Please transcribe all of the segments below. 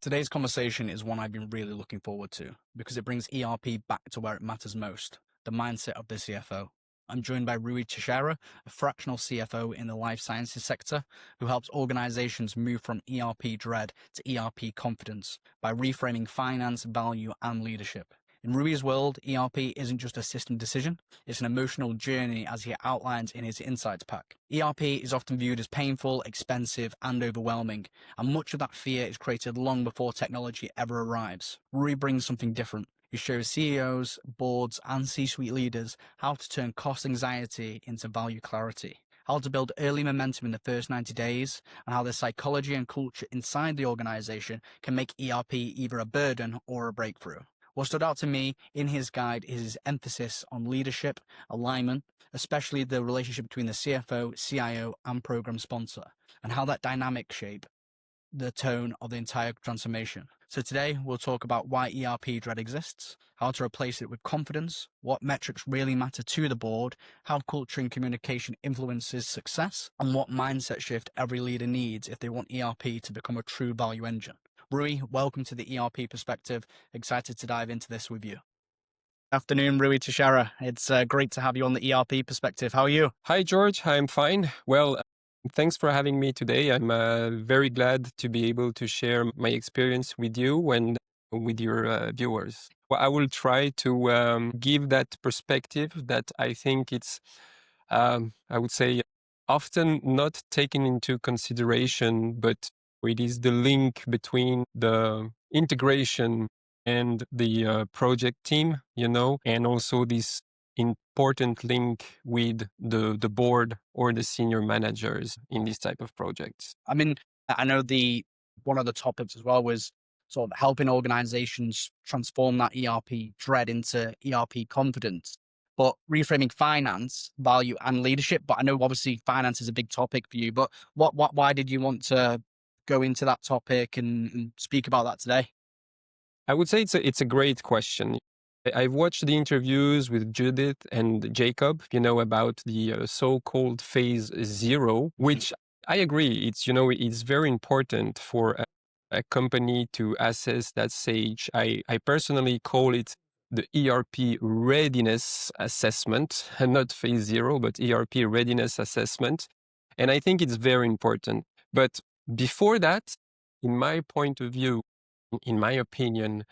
Today's conversation is one I've been really looking forward to because it brings ERP back to where it matters most, the mindset of the CFO. I'm joined by Rui Teixeira, a fractional CFO in the life sciences sector, who helps organizations move from ERP dread to ERP confidence by reframing finance, value, and leadership. In Rui's world, ERP isn't just a system decision, it's an emotional journey as he outlines in his insights pack. ERP is often viewed as painful, expensive, and overwhelming, and much of that fear is created long before technology ever arrives. Rui brings something different. He shows CEOs, boards, and C-suite leaders how to turn cost anxiety into value clarity, how to build early momentum in the first 90 days, and how the psychology and culture inside the organization can make ERP either a burden or a breakthrough. What stood out to me in his guide is his emphasis on leadership, alignment, especially the relationship between the CFO, CIO, and program sponsor, and how that dynamic shape the tone of the entire transformation. So today we'll talk about why ERP dread exists, how to replace it with confidence, what metrics really matter to the board, how culture and communication influences success, and what mindset shift every leader needs if they want ERP to become a true value engine. Rui, welcome to the ERP Perspective. Excited to dive into this with you. Afternoon, Rui Teixeira. It's great to have you on the ERP Perspective. How are you? Hi, George. I'm fine. Well, thanks for having me today. I'm very glad to be able to share my experience with you and with your viewers. Well, I will try to give that perspective that I think it's, I would say, often not taken into consideration, but it is the link between the integration and the project team, and also this important link with the board or the senior managers in these type of projects. I mean, I know one of the topics as well was sort of helping organizations transform that ERP dread into ERP confidence, but reframing finance, value, and leadership. But I know obviously finance is a big topic for you, but why did you want to go into that topic and speak about that today? I would say it's a great question. I've watched the interviews with Judith and Jacob, about the so-called phase zero, which I agree. It's very important for a company to assess that stage. I personally call it the ERP readiness assessment, and not phase zero, but ERP readiness assessment. And I think it's very important. But before that, in my point of view, in my opinion,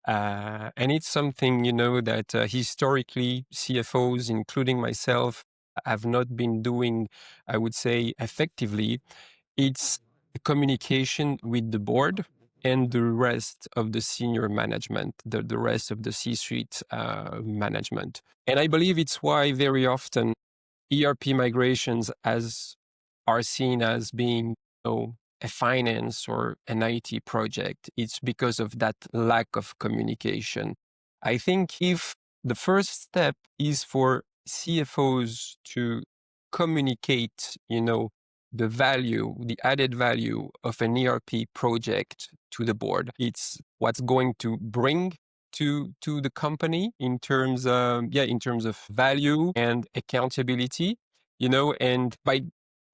and it's something, that historically CFOs, including myself, have not been doing, I would say, effectively. It's the communication with the board and the rest of the senior management, the rest of the C-suite management. And I believe it's why very often ERP migrations are seen as being, a finance or an IT project. It's because of that lack of communication. I think if the first step is for CFOs to communicate, the added value of an ERP project to the board, it's what's going to bring to the company in terms of value and accountability, and by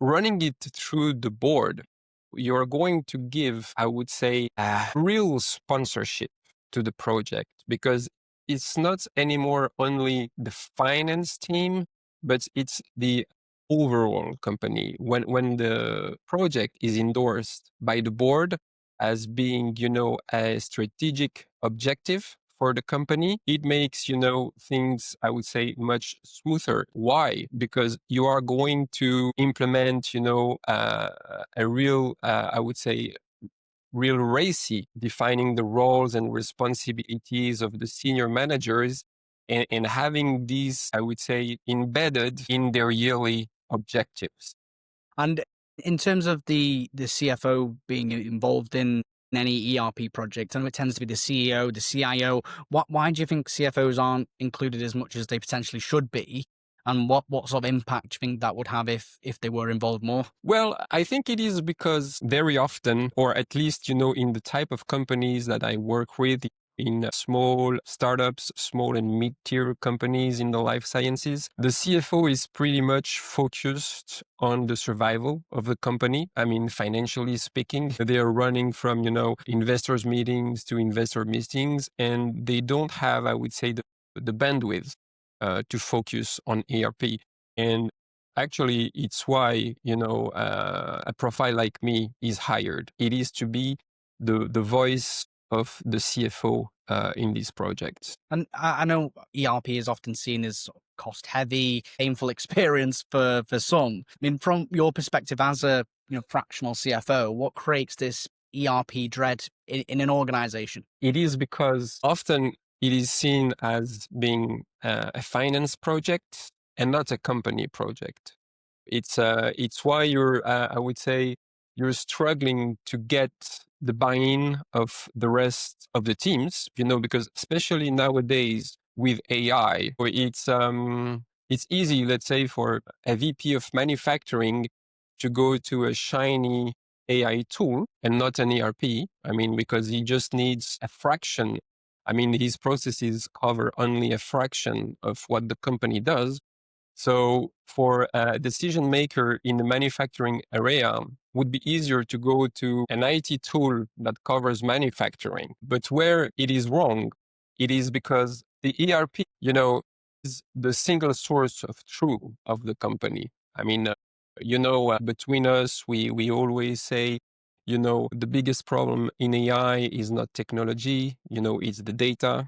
running it through the board, you're going to give, I would say, a real sponsorship to the project, because it's not anymore only the finance team, but it's the overall company. When the project is endorsed by the board as being, a strategic objective for the company, it makes, things, I would say, much smoother. Why? Because you are going to implement, a real, I would say, real RACI, defining the roles and responsibilities of the senior managers and having these, I would say, embedded in their yearly objectives. And in terms of the CFO being involved in any ERP project, I know it tends to be the CEO, the CIO. Why do you think CFOs aren't included as much as they potentially should be? And what sort of impact do you think that would have if they were involved more? Well, I think it is because very often, or at least, in the type of companies that I work with, in small startups, small and mid-tier companies in the life sciences. The CFO is pretty much focused on the survival of the company. I mean, financially speaking, they are running from, investors meetings to investor meetings, and they don't have, I would say, the bandwidth to focus on ERP. And actually, it's why, a profile like me is hired. It is to be the voice of the CFO in these projects. And I know ERP is often seen as cost heavy, painful experience for some. I mean, from your perspective as a fractional CFO, what creates this ERP dread in an organization? It is because often it is seen as being a finance project and not a company project. It's why I would say you're struggling to get the buy-in of the rest of the teams, because especially nowadays with AI, where it's easy, let's say, for a VP of manufacturing to go to a shiny AI tool and not an ERP. I mean, because he just needs a fraction. I mean, his processes cover only a fraction of what the company does. So for a decision maker in the manufacturing area, would be easier to go to an IT tool that covers manufacturing. But where it is wrong, it is because the ERP, is the single source of truth of the company. I mean, between us, we always say, the biggest problem in AI is not technology, it's the data,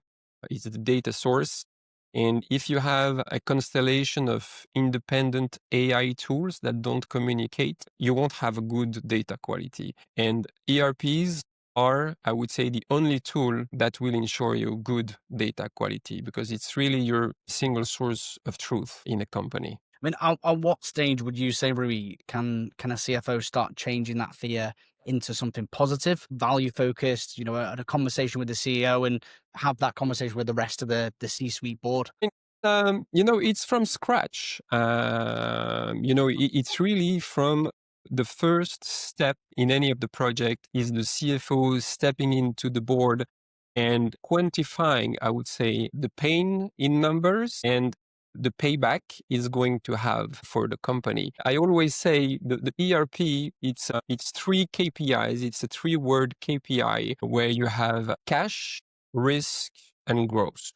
it's the data source. And if you have a constellation of independent AI tools that don't communicate, you won't have a good data quality. And ERPs are, I would say, the only tool that will ensure you good data quality because it's really your single source of truth in a company. I mean, at what stage would you say, Rui, can a CFO start changing that fear into something positive, value focused, a conversation with the CEO and have that conversation with the rest of the C-suite board? It's from scratch. It's really from the first step in any of the project is the CFO stepping into the board and quantifying, I would say, the pain in numbers and the payback is going to have for the company. I always say the ERP, it's three KPIs. It's a 3-word KPI where you have cash, risk, and growth.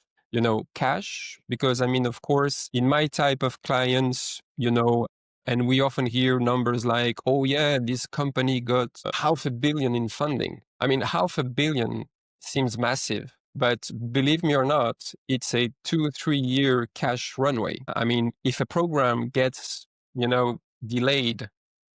Cash, because I mean, of course, in my type of clients, and we often hear numbers like, oh yeah, this company got $500 million in funding. I mean, $500 million seems massive, but believe me or not, it's a 2-3 year cash runway. I mean, if a program gets, delayed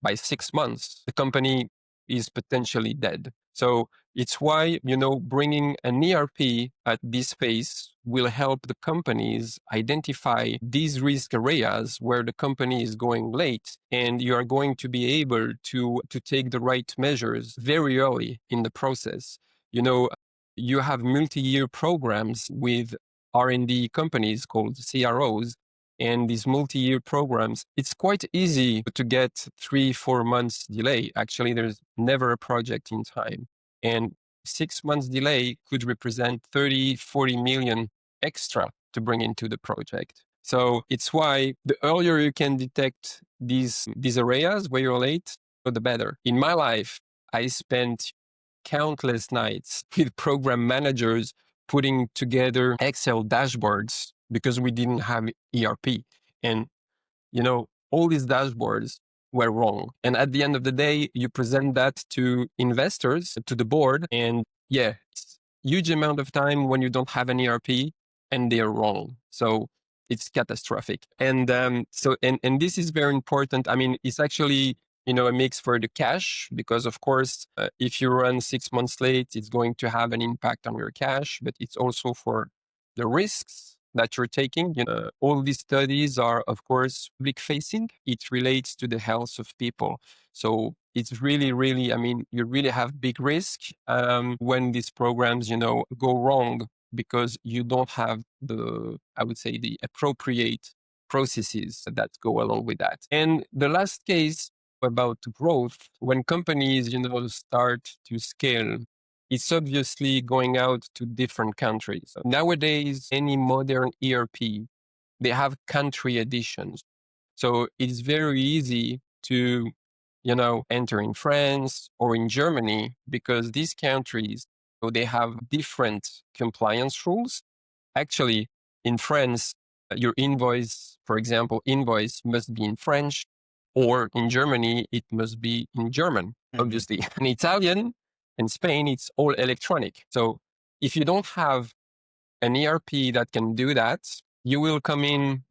by 6 months, the company is potentially dead. So it's why, bringing an ERP at this phase will help the companies identify these risk areas where the company is going late. And you are going to be able to take the right measures very early in the process. You have multi-year programs with R&D companies called CROs. And these multi-year programs, it's quite easy to get 3-4 months delay. Actually, there's never a project in time. And 6 months delay could represent 30-40 million extra to bring into the project. So it's why the earlier you can detect these areas where you're late, the better. In my life, I spent countless nights with program managers putting together Excel dashboards because we didn't have ERP. And, all these dashboards were wrong. And at the end of the day, you present that to investors, to the board, and yeah, it's huge amount of time when you don't have an ERP and they are wrong. So it's catastrophic. And and this is very important. I mean, it's actually, a mix for the cash because of course, if you run 6 months late, it's going to have an impact on your cash, but it's also for the risks that you're taking. All these studies are, of course, public facing. It relates to the health of people. So it's really, really, I mean, you really have big risk when these programs, go wrong because you don't have I would say, the appropriate processes that go along with that. And the last case about growth, when companies, start to scale, it's obviously going out to different countries. Nowadays, any modern ERP, they have country editions. So it's very easy to, enter in France or in Germany because these countries, so they have different compliance rules. Actually, in France, your invoice, for example, invoice must be in French, or in Germany, it must be in German, obviously. In Italian and Spain, it's all electronic. So if you don't have an ERP that can do that, you will come in,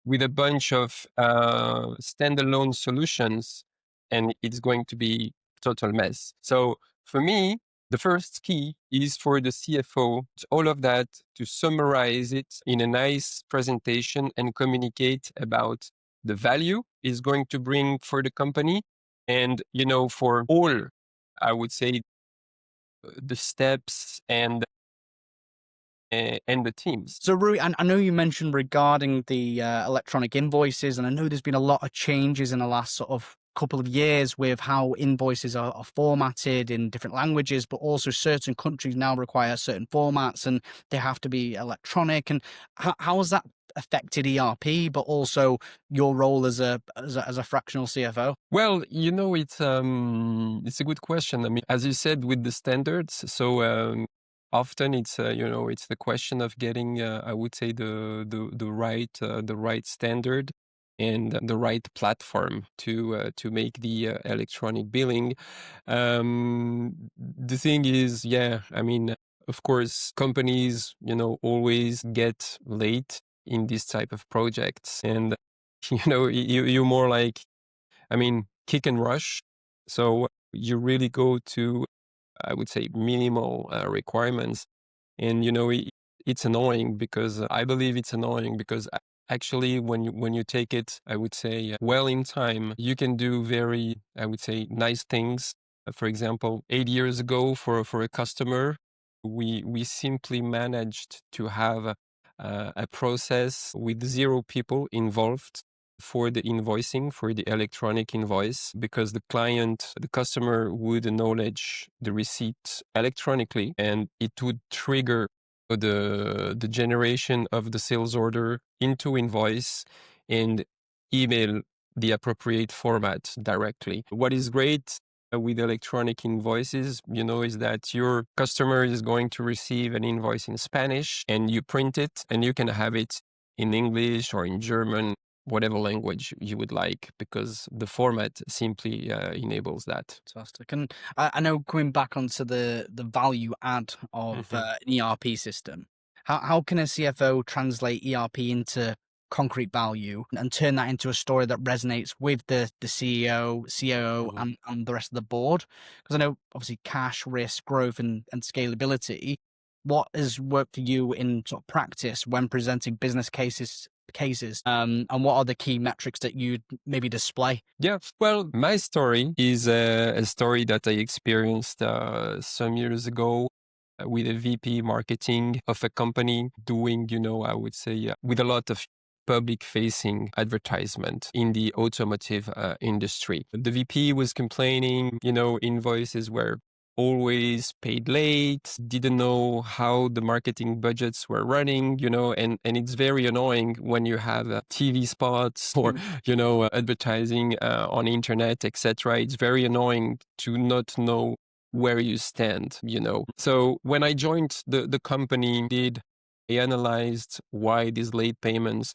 with a bunch of standalone solutions, and it's going to be total mess. So for me, the first key is for the CFO, all of that, to summarize it in a nice presentation and communicate about the value is going to bring for the company. And, for all, I would say, the steps and the teams. So, Rui, I know you mentioned regarding the electronic invoices, and I know there's been a lot of changes in the last sort of couple of years with how invoices are formatted in different languages, but also certain countries now require certain formats and they have to be electronic. And how has that affected ERP, but also your role as a fractional CFO? Well, it's a good question. I mean, as you said, with the standards, so often it's it's the question of getting, I would say, the right standard and the right platform to make the electronic billing. The thing is, yeah, I mean, of course, companies, always get late in this type of projects, and you're more like, I mean, kick and rush. So you really go to, I would say, minimal requirements. And, it's annoying because I believe it's annoying because actually when you take it, I would say, well in time, you can do very, I would say, nice things. For example, 8 years ago for a customer, we simply managed to have a process with 0 people involved for the invoicing, for the electronic invoice, because the customer would acknowledge the receipt electronically, and it would trigger the generation of the sales order into invoice and email the appropriate format directly. What is great with electronic invoices, is that your customer is going to receive an invoice in Spanish and you print it and you can have it in English or in German, whatever language you would like, because the format simply enables that. Fantastic. And I know, coming back onto the value add of an ERP system, how can a CFO translate ERP into concrete value and turn that into a story that resonates with the CEO, COO, and the rest of the board? Because I know, obviously, cash, risk, growth, and scalability. What has worked for you in sort of practice when presenting business cases, and what are the key metrics that you'd maybe display? Yeah, well, my story is a story that I experienced some years ago with a VP marketing of a company doing, I would say, with a lot of public facing advertisement in the automotive industry. The VP was complaining, invoices were always paid late, didn't know how the marketing budgets were running, and it's very annoying when you have TV spots or, advertising on internet, etc. It's very annoying to not know where you stand, So when I joined the company, I analyzed why these late payments,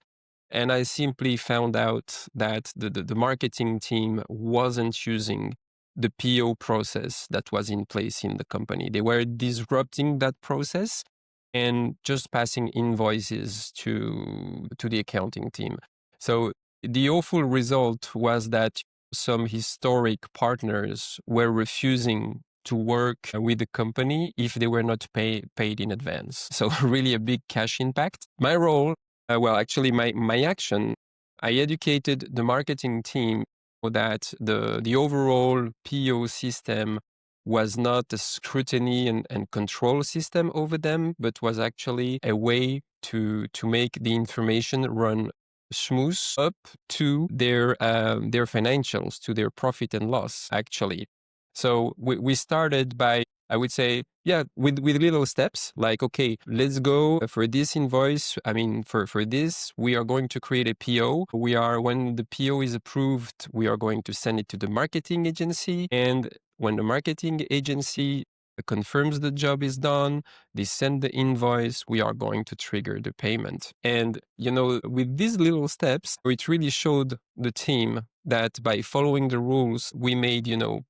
and I simply found out that the marketing team wasn't using the PO process that was in place in the company. They were disrupting that process and just passing invoices to the accounting team. So the awful result was that some historic partners were refusing to work with the company if they were not paid in advance. So really a big cash impact. My role, actually my action, I educated the marketing team that the overall PO system was not a scrutiny and control system over them, but was actually a way to make the information run smooth up to their financials, to their profit and loss, actually. So we started by I would say, yeah, with little steps, like, okay, let's go for this invoice. I mean, for this, we are going to create a PO. When the PO is approved, we are going to send it to the marketing agency. And when the marketing agency confirms the job is done, they send the invoice, we are going to trigger the payment. And, with these little steps, it really showed the team that by following the rules, we made,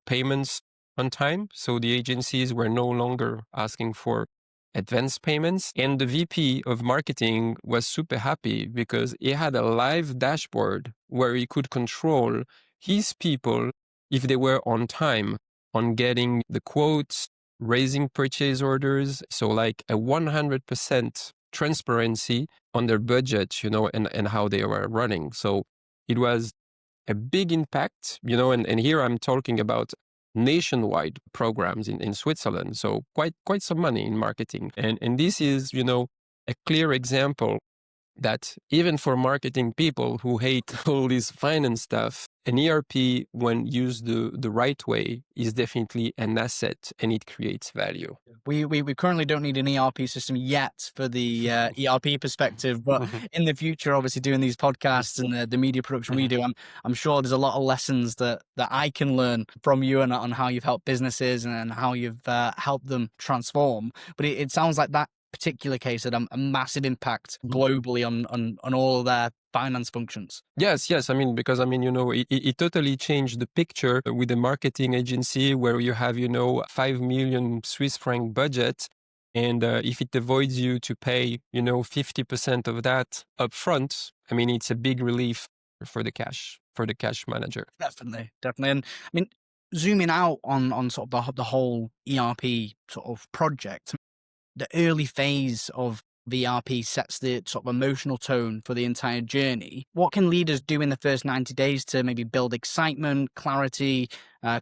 payments on time. So the agencies were no longer asking for advance payments. And the VP of marketing was super happy because he had a live dashboard where he could control his people if they were on time on getting the quotes, raising purchase orders. So like a 100% transparency on their budget, and how they were running. So it was a big impact, and here I'm talking about nationwide programs in Switzerland. So quite some money in marketing. And this is, a clear example that even for marketing people who hate all this finance stuff, an ERP, when used the right way, is definitely an asset and it creates value. We currently don't need an ERP system yet for the ERP perspective, but in the future, obviously doing these podcasts and the media production we do, I'm sure there's a lot of lessons that I can learn from you and on how you've helped businesses and how you've helped them transform. But it sounds like that particular case had a massive impact globally on all of their finance functions. Yes. I mean, because it totally changed the picture with the marketing agency where you have, 5 million Swiss franc budget. And if it avoids you to pay, 50% of that upfront, I mean, it's a big relief for the cash manager. Definitely. And I mean, zooming out on sort of the whole ERP sort of project, the early phase of the ERP sets the sort of emotional tone for the entire journey. What can leaders do in the first 90 days to maybe build excitement, clarity,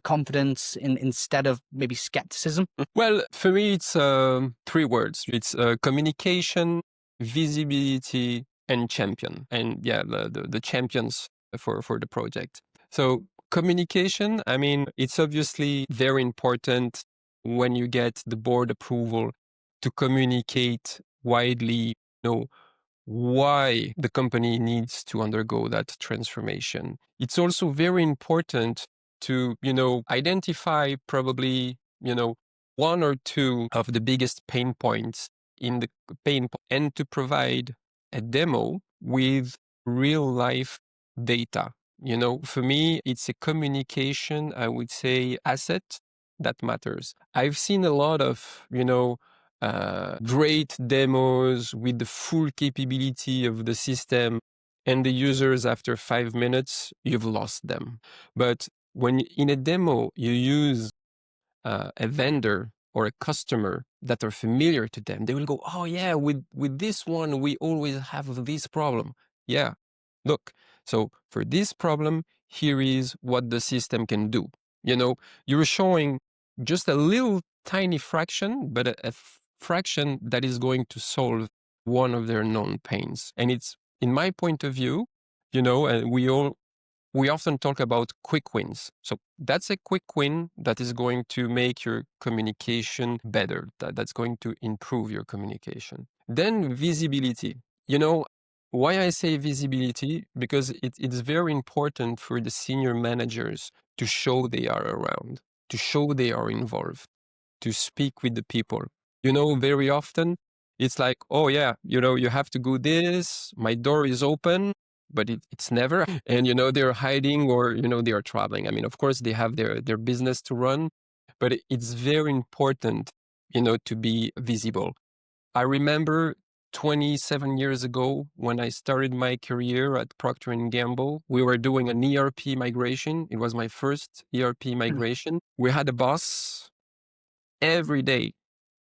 confidence instead of maybe skepticism? Well, for me, it's 3 words. It's communication, visibility, and champion. And yeah, the champions for the project. So communication, I mean, it's obviously very important when you get the board approval to communicate widely, why the company needs to undergo that transformation. It's also very important to, identify probably, 1 or 2 of the biggest pain points in the and to provide a demo with real life data. For me, it's a communication, I would say, asset that matters. I've seen a lot of, great demos with the full capability of the system, and the users, after 5 minutes, you've lost them. But when in a demo you use a vendor or a customer that are familiar to them, they will go, oh yeah, with this one, we always have this problem. Yeah, look, so for this problem, here is what the system can do. You're showing just a little tiny fraction, but a fraction that is going to solve one of their known pains. And it's, in my point of view, we often talk about quick wins. So that's a quick win that is going to make your communication better. That's going to improve your communication. Then visibility. Why I say visibility? Because it's very important for the senior managers to show they are around, to show they are involved, to speak with the people. Very often it's like, oh yeah, you have to do this. My door is open, but it's never. And, they're hiding or, they are traveling. I mean, of course, they have their business to run, but it's very important, to be visible. I remember 27 years ago when I started my career at Procter & Gamble, we were doing an ERP migration. It was my first ERP migration. We had a boss every day.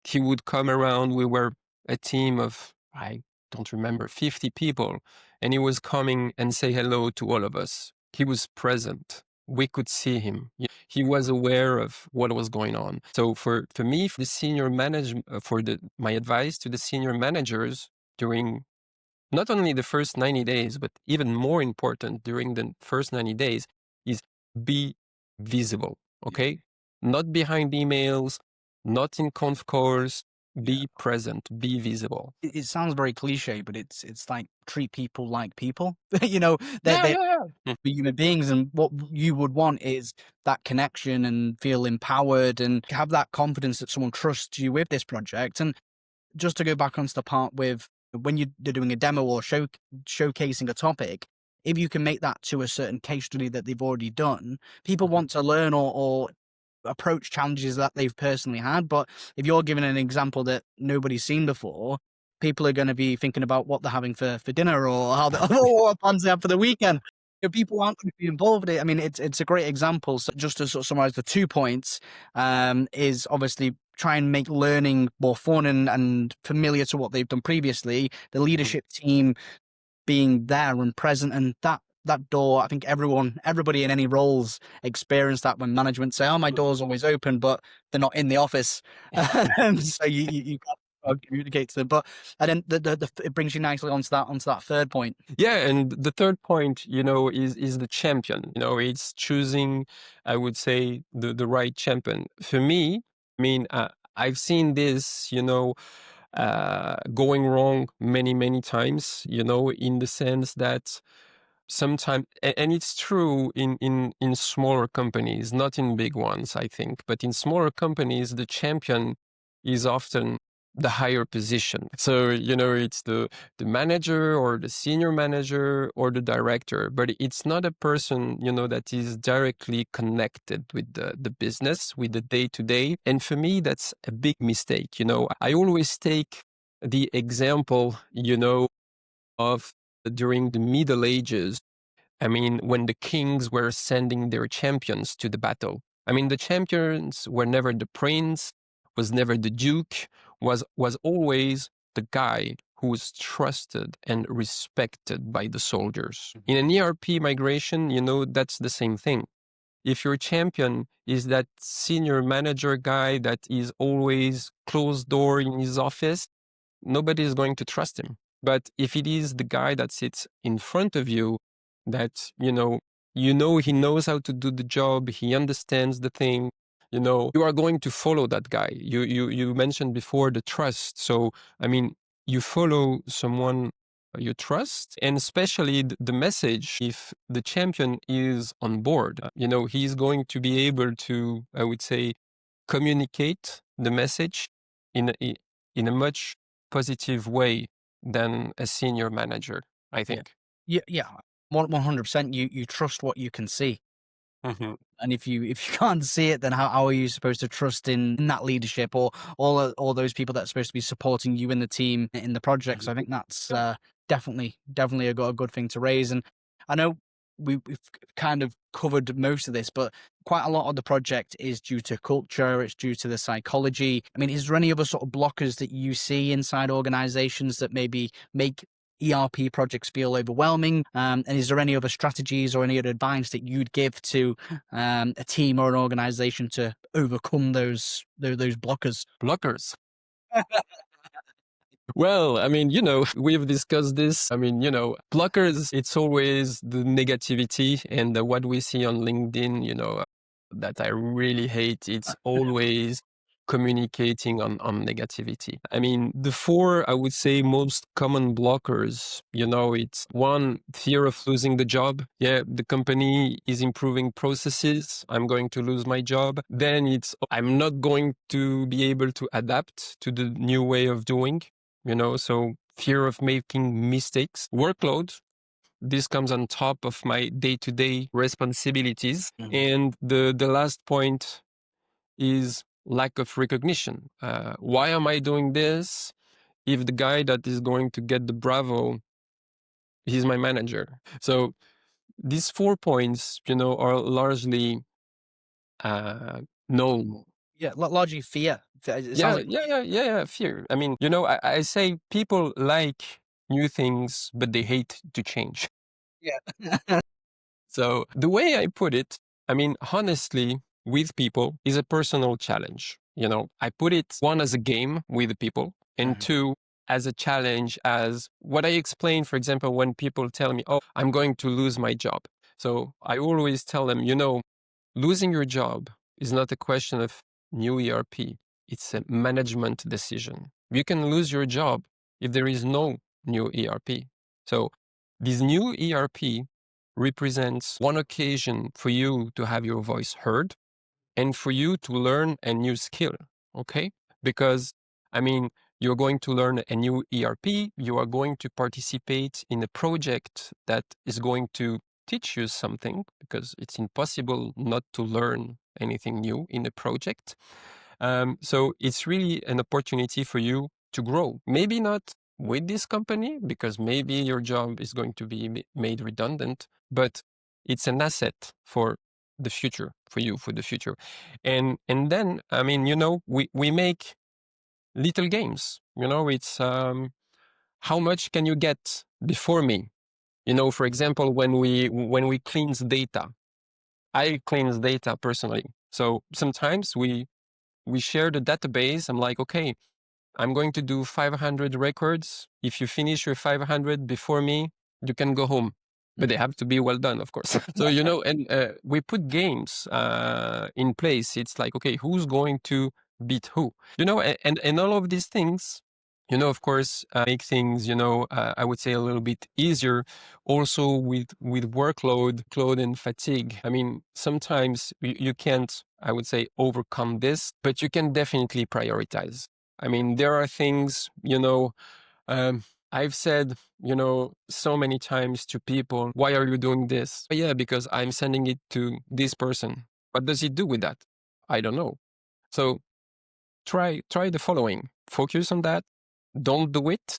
He would come around. We were a team of, I don't remember, 50 people. And he was coming and say hello to all of us. He was present. We could see him. He was aware of what was going on. So for me, for the senior management, my advice to the senior managers during not only the first 90 days, but even more important during the first 90 days is be visible. Okay. Not behind emails, not in conf calls. Yeah. Be present, be visible. It sounds very cliche, but it's like treat people like people. You know, Yeah, they're yeah, yeah. human beings, and what you would want is that connection and feel empowered and have that confidence that someone trusts you with this project. And just to go back onto the part with when they're doing a demo or showcasing a topic, if you can make that to a certain case study that they've already done, people want to learn or approach challenges that they've personally had. But if you're giving an example that nobody's seen before, people are going to be thinking about what they're having for dinner or how or what plans they have for the weekend. If people aren't going to be involved in it, I mean, it's a great example. So just to sort of summarize the 2 points, is obviously try and make learning more fun and familiar to what they've done previously. The leadership team being there and present, and that door, I think everybody in any roles experience that when management say, "Oh, my door's always open," but they're not in the office. So you can't communicate to them. But and then it brings you nicely onto that third point. Yeah, and the third point, is the champion. It's choosing, I would say, the right champion. For me, I mean, I've seen this, going wrong many, many times. In the sense that sometimes, and it's true in smaller companies, not in big ones, I think, but in smaller companies, the champion is often the higher position. So, it's the manager or the senior manager or the director, but it's not a person, that is directly connected with the business, with the day to day. And for me, that's a big mistake. I always take the example, of during the Middle Ages. I mean, when the kings were sending their champions to the battle. I mean, the champions were never the prince, was never the duke, was always the guy who was trusted and respected by the soldiers. In an ERP migration, that's the same thing. If your champion is that senior manager guy that is always closed door in his office, nobody is going to trust him. But if it is the guy that sits in front of you, that, he knows how to do the job, he understands the thing, you are going to follow that guy. You mentioned before the trust. So, I mean, you follow someone you trust, and especially the message, if the champion is on board, he's going to be able to, I would say, communicate the message in a much positive way than a senior manager, I think. Yeah, 100%. You trust what you can see. Mhm. And if you can't see it, then how are you supposed to trust in that leadership or all those people that are supposed to be supporting you in the team in the project? So I think that's definitely a good thing to raise. And I know we've kind of covered most of this, but quite a lot of the project is due to culture. It's due to the psychology. I mean, is there any other sort of blockers that you see inside organizations that maybe make ERP projects feel overwhelming? And is there any other strategies or any other advice that you'd give to a team or an organization to overcome those blockers? Blockers. Well, I mean, we've discussed this. I mean, blockers, it's always the negativity and what we see on LinkedIn, that I really hate. It's always communicating on negativity. I mean, the four, I would say, most common blockers, it's one, fear of losing the job. Yeah, the company is improving processes. I'm going to lose my job. Then it's, I'm not going to be able to adapt to the new way of doing. So fear of making mistakes, workload. This comes on top of my day-to-day responsibilities. Mhm. And the last point is lack of recognition. Why am I doing this if the guy that is going to get the bravo, he's my manager? So these 4 points, are largely known. Yeah, largely fear. It sounds Yeah, like yeah, fear. I mean, I say people like new things, but they hate to change. yeah. So the way I put it, I mean, honestly, with people is a personal challenge. I put it one as a game with people, and Mhm. two as a challenge as what I explain, for example, when people tell me, oh, I'm going to lose my job. So I always tell them, losing your job is not a question of new ERP. it's a management decision. You can lose your job if there is no new ERP. So this new ERP represents one occasion for you to have your voice heard and for you to learn a new skill, okay? Because, I mean, you're going to learn a new ERP, you are going to participate in a project that is going to teach you something, because it's impossible not to learn anything new in a project. So it's really an opportunity for you to grow. Maybe not with this company, because maybe your job is going to be made redundant, but it's an asset for the future, for you, for the future. And then, I mean, we make little games, it's how much can you get before me? For example, when we cleanse data, I cleanse data personally. So sometimes we share the database. I'm like, okay, I'm going to do 500 records. If you finish your 500 before me, you can go home. But they have to be well done, of course. So, and we put games in place. It's like, okay, who's going to beat who? And all of these things, of course, make things, I would say a little bit easier. Also with workload, and fatigue. I mean, sometimes you can't, I would say, overcome this, but you can definitely prioritize. I mean, there are things, I've said, so many times to people, why are you doing this? Yeah, because I'm sending it to this person. What does he do with that? I don't know. So try the following. Focus on that. Don't do it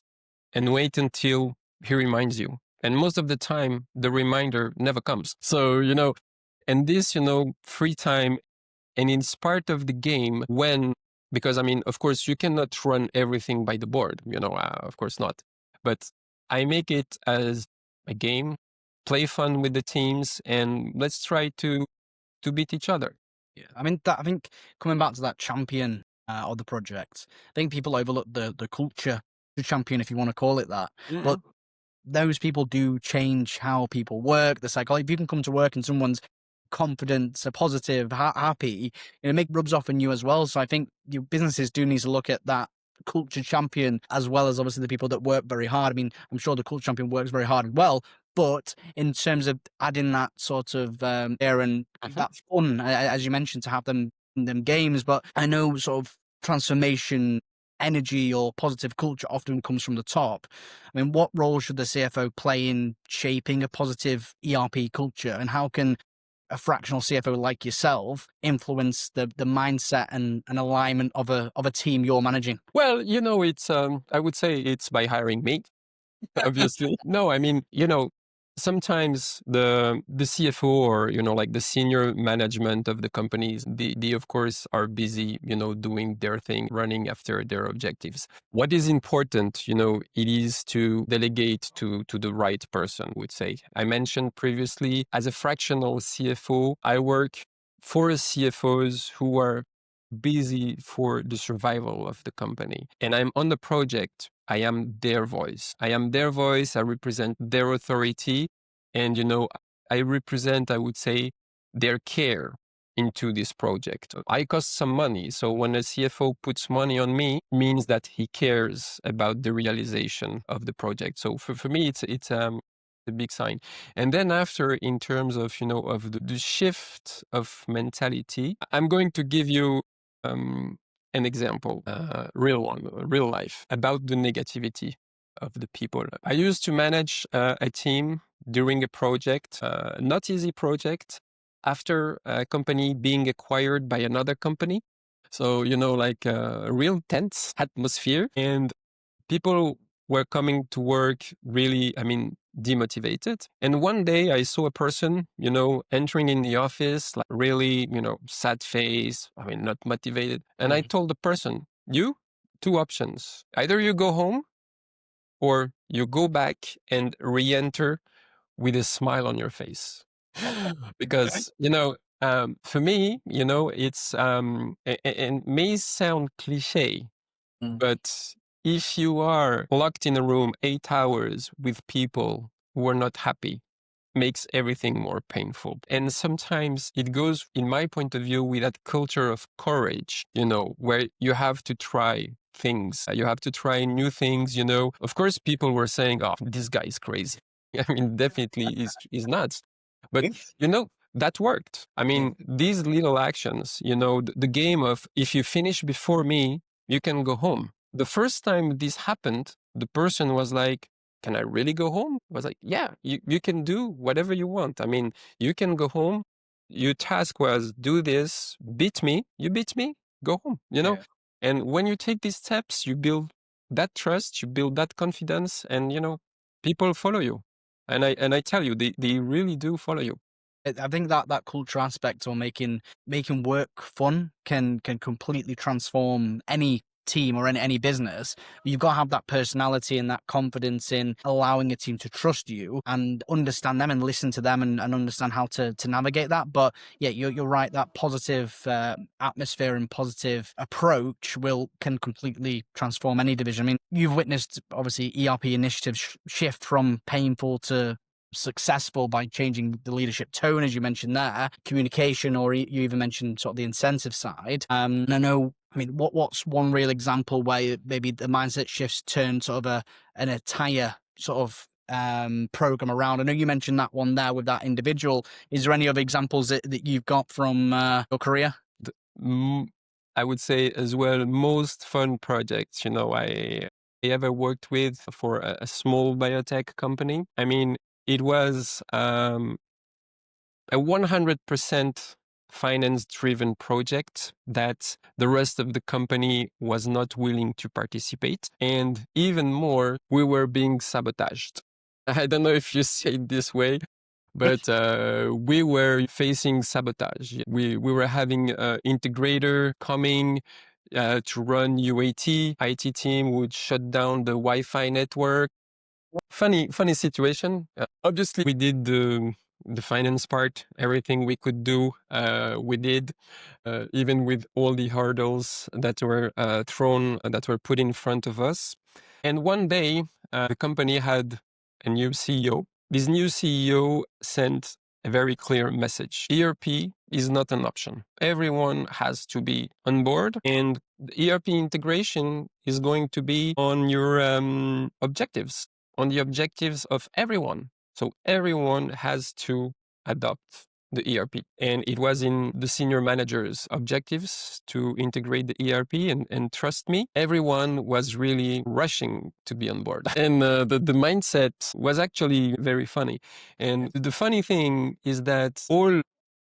and wait until he reminds you. And most of the time, the reminder never comes. So, and this, free time, and it's part of the game because I mean, of course, you cannot run everything by the board, of course not. But I make it as a game, play fun with the teams, and let's try to beat each other. Yeah, I mean, I think coming back to that champion of the project, I think people overlook the culture, the champion, if you want to call it that. But those people do change how people work, the psychology. If you can come to work and someone's confident, positive, happy, it rubs off on you as well. So I think your businesses do need to look at that culture champion as well as obviously the people that work very hard. I mean, I'm sure the culture champion works very hard as well, but in terms of adding that sort of air and that fun, as you mentioned, to have them games. But I know sort of transformation energy or positive culture often comes from the top. I mean, what role should the CFO play in shaping a positive ERP culture, and how can a fractional CFO like yourself influence the mindset and alignment of a team you're managing? Well, it's I would say it's by hiring me. Obviously. No, I mean, sometimes the CFO or, like the senior management of the companies, they of course are busy, doing their thing, running after their objectives. What is important, it is to delegate to the right person, would say. I mentioned previously, as a fractional CFO, I work for CFOs who are busy for the survival of the company. And I'm on the project. I am their voice. I am their voice. I represent their authority. And, I represent, I would say, their care into this project. I cost some money. So when a CFO puts money on me, it means that he cares about the realization of the project. So for me, it's a big sign. And then after, in terms of, of the shift of mentality, I'm going to give you an example, real one, real life, about the negativity of the people. I used to manage a team during a project, not easy project, after a company being acquired by another company. So, like a real tense atmosphere, and people were coming to work really, I mean, demotivated. And one day I saw a person, entering in the office, like really, sad face, I mean, not motivated. And I told the person, two options. Either you go home or you go back and re-enter with a smile on your face. Because, for me, it's, and may sound cliche, but if you are locked in a room 8 hours with people who are not happy, makes everything more painful. And sometimes it goes, in my point of view, with that culture of courage, where you have to try things, you have to try new things, Of course, people were saying, oh, this guy is crazy. I mean, definitely is nuts. But, that worked. I mean, these little actions, the game of if you finish before me, you can go home. The first time this happened, the person was like, can I really go home? I was like, yeah, you can do whatever you want. I mean, you can go home. Your task was do this, beat me, you beat me, go home, And when you take these steps, you build that trust, you build that confidence, and, people follow you. And I tell you, they really do follow you. I think that culture aspect, or making work fun, can completely transform any team or any business. You've got to have that personality and that confidence in allowing a team to trust you and understand them and listen to them and understand how to navigate that. But yeah, you're right. That positive atmosphere and positive approach can completely transform any division. I mean, you've witnessed obviously ERP initiatives shift from painful to successful by changing the leadership tone, as you mentioned there, communication, or you even mentioned sort of the incentive side. And I know, I mean, what's one real example where maybe the mindset shifts turn sort of an entire sort of program around? I know you mentioned that one there with that individual. Is there any other examples that you've got from your career? I would say as well, most fun projects, I ever worked with for a small biotech company. I mean, it was a 100% finance-driven project that the rest of the company was not willing to participate. And even more, we were being sabotaged. I don't know if you say it this way, but we were facing sabotage. We were having an integrator coming to run UAT. IT team would shut down the Wi-Fi network. Funny situation. Obviously, we did the finance part. Everything we could do, we did, even with all the hurdles that were that were put in front of us. And one day, the company had a new CEO. This new CEO sent a very clear message. ERP is not an option. Everyone has to be on board, and the ERP integration is going to be on your objectives, on the objectives of everyone. So everyone has to adopt the ERP. And it was in the senior manager's objectives to integrate the ERP. And trust me, everyone was really rushing to be on board. And the mindset was actually very funny. And the funny thing is that all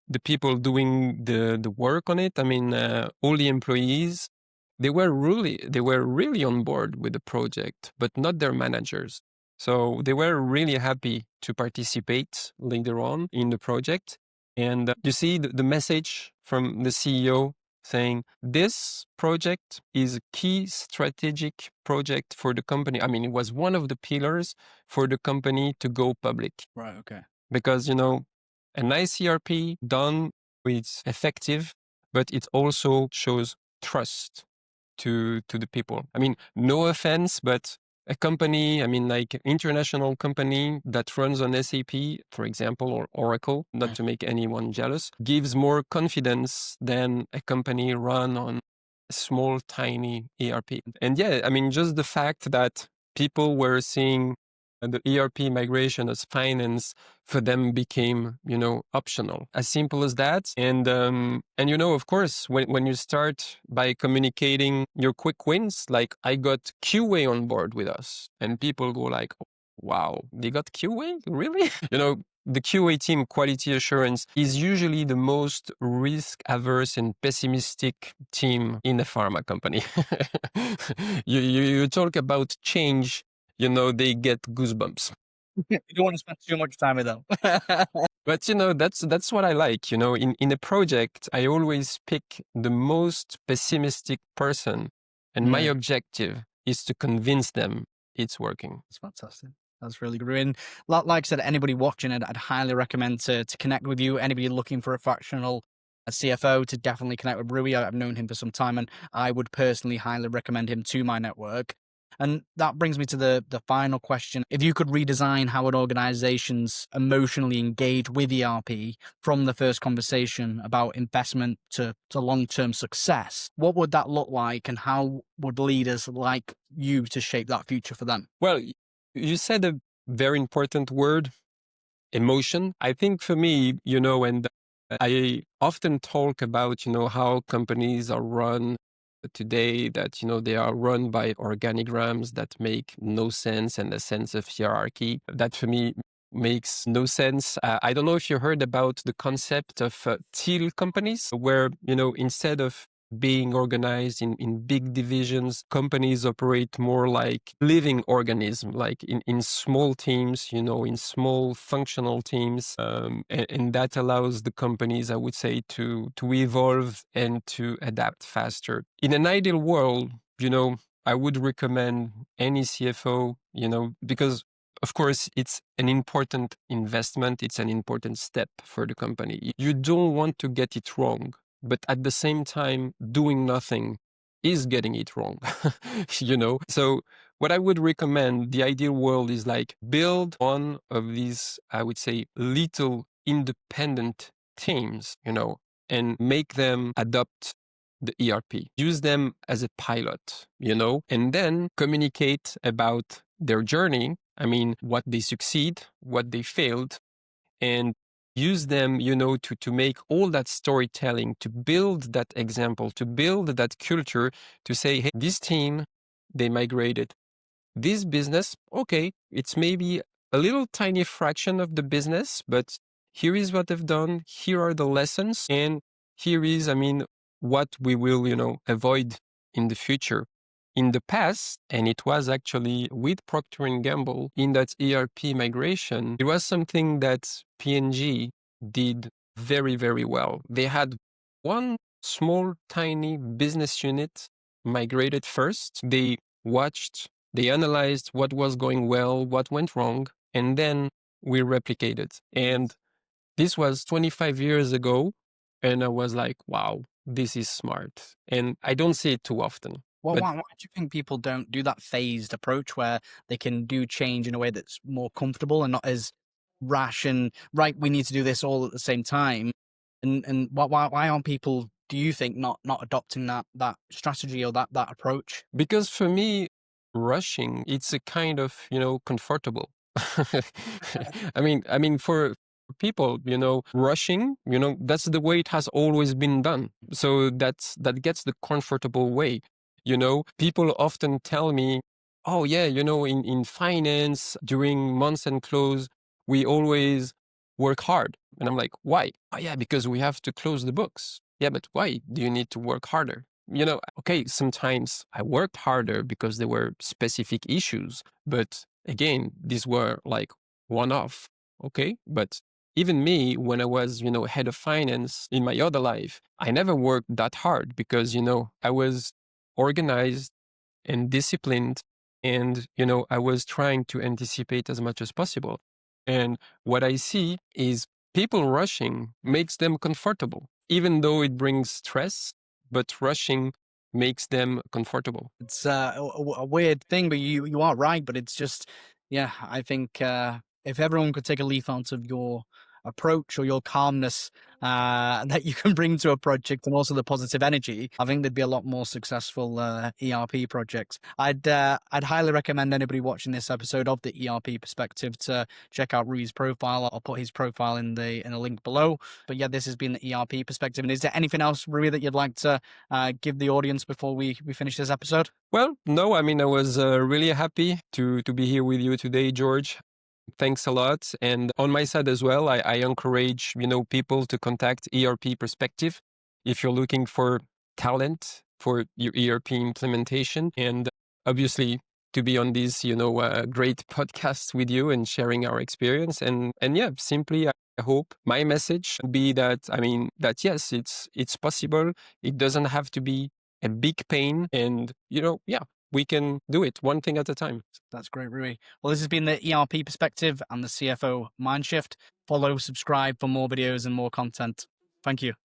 the people doing the work on it, I mean, all the employees, they were really on board with the project, but not their managers. So they were really happy to participate later on in the project. And you see the message from the CEO saying, this project is a key strategic project for the company. I mean, it was one of the pillars for the company to go public. Right, okay. Because, a nice ERP done, it's effective, but it also shows trust to the people. I mean, no offense, but a company, I mean, like international company that runs on SAP, for example, or Oracle, not to make anyone jealous, gives more confidence than a company run on a small, tiny ERP. And yeah, I mean, just the fact that people were seeing the ERP migration as finance for them became, optional. As simple as that. And of course, when you start by communicating your quick wins, like I got QA on board with us, and people go like, wow, they got QA? Really? The QA team, quality assurance, is usually the most risk averse and pessimistic team in a pharma company. You talk about change, they get goosebumps. You don't want to spend too much time with them. But that's what I like. In a project, I always pick the most pessimistic person, and my objective is to convince them it's working. That's fantastic. That's really good. And like I said, anybody watching it, I'd highly recommend to connect with you. Anybody looking for a fractional CFO, to definitely connect with Rui. I've known him for some time, and I would personally highly recommend him to my network. And that brings me to the final question. If you could redesign how an organization's emotionally engage with ERP from the first conversation about investment to long-term success, what would that look like, and how would leaders like you to shape that future for them? Well, you said a very important word, emotion. I think for me, and I often talk about, how companies are run today, that, they are run by organigrams that make no sense, and a sense of hierarchy that for me makes no sense. I don't know if you heard about the concept of teal companies, where, instead of being organized in big divisions, companies operate more like living organism, like in small teams, in small functional teams. And that allows the companies, I would say, to evolve and to adapt faster. In an ideal world, I would recommend any CFO, because of course, it's an important investment. It's an important step for the company. You don't want to get it wrong, but at the same time, doing nothing is getting it wrong, So what I would recommend, the ideal world is like build one of these, I would say, little independent teams, and make them adopt the ERP. Use them as a pilot, and then communicate about their journey. I mean, what they succeed, what they failed, and use them, to make all that storytelling, to build that example, to build that culture, to say, hey, this team, they migrated. This business, okay, it's maybe a little tiny fraction of the business, but here is what they've done. Here are the lessons. And here is, what we will, avoid in the future. In the past, and it was actually with Procter & Gamble in that ERP migration, it was something that P&G did very, very well. They had one small, tiny business unit migrated first. They watched, they analyzed what was going well, what went wrong, and then we replicated. And this was 25 years ago. And I was like, wow, this is smart. And I don't see it too often. Well, But why do you think people don't do that phased approach where they can do change in a way that's more comfortable and not as rash and right, we need to do this all at the same time? And why aren't people, do you think, not adopting that strategy or that approach? because for me, rushing, it's a kind of, comfortable. I mean, for people, rushing, that's the way it has always been done. So that gets the comfortable way. People often tell me, oh yeah, in finance, during months end close, we always work hard. And I'm like, why? Oh yeah, because we have to close the books. Yeah, but why do you need to work harder? Okay, sometimes I worked harder because there were specific issues, but again, these were like one off. Okay. But even me, when I was, head of finance in my other life, I never worked that hard because, I was organized and disciplined. And, I was trying to anticipate as much as possible. And what I see is people rushing makes them comfortable, even though it brings stress, but rushing makes them comfortable. It's a weird thing, but you are right. But it's just, yeah, I think if everyone could take a leaf out of your approach or your calmness that you can bring to a project, and also the positive energy, I think there'd be a lot more successful ERP projects. I'd highly recommend anybody watching this episode of the ERP Perspective to check out Rui's profile. I'll put his profile in the link below. But yeah, this has been the ERP Perspective. And is there anything else, Rui, that you'd like to give the audience before we finish this episode? Well, no, I was really happy to be here with you today, George. Thanks a lot. And on my side as well, I encourage, people to contact ERP Perspective if you're looking for talent for your ERP implementation. And obviously to be on this, great podcast with you and sharing our experience. And yeah, simply, I hope my message would be that, that yes, it's possible. It doesn't have to be a big pain. And, yeah, we can do it one thing at a time. That's great, Rui. Well, this has been the ERP Perspective and the CFO Mindshift. Follow, subscribe for more videos and more content. Thank you.